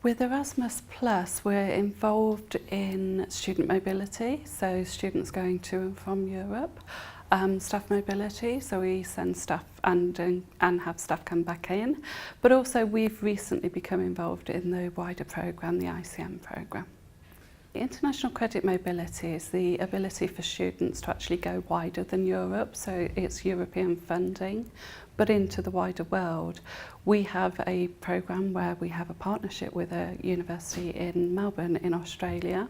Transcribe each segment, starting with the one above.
With Erasmus Plus, we're involved in student mobility, so students going to and from Europe, staff mobility, so we send staff and have staff come back in, but also we've recently become involved in the wider programme, the ICM programme. International credit mobility is the ability for students to actually go wider than Europe, so it's European funding, but into the wider world. We have a programme where we have a partnership with a university in Melbourne in Australia.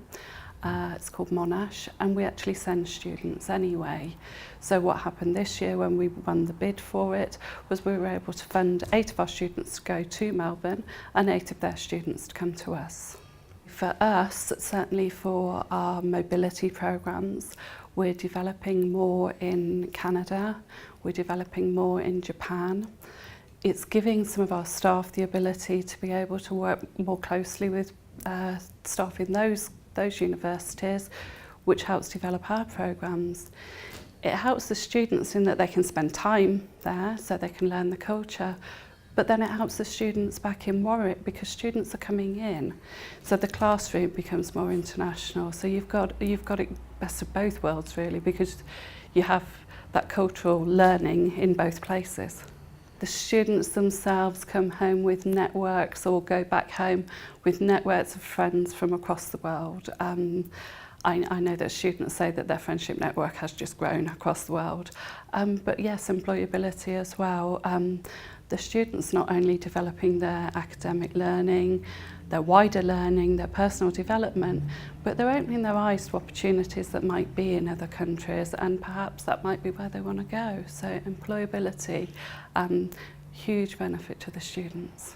It's called Monash, and we actually send students anyway. So what happened this year when we won the bid for it was we were able to fund 8 of our students to go to Melbourne and 8 of their students to come to us. For us, certainly for our mobility programs, we're developing more in Canada, we're developing more in Japan. It's giving some of our staff the ability to be able to work more closely with staff in those universities, which helps develop our programs. It helps the students in that they can spend time there, so they can learn the culture, but then it helps the students back in Warwick because students are coming in. So the classroom becomes more international. So you've got it best of both worlds really, because you have that cultural learning in both places. The students themselves come home with networks or go back home with networks of friends from across the world. I know that students say that their friendship network has just grown across the world. But yes, employability as well. The students not only developing their academic learning, their wider learning, their personal development, but they're opening their eyes to opportunities that might be in other countries, and perhaps that might be where they want to go. So employability, huge benefit to the students.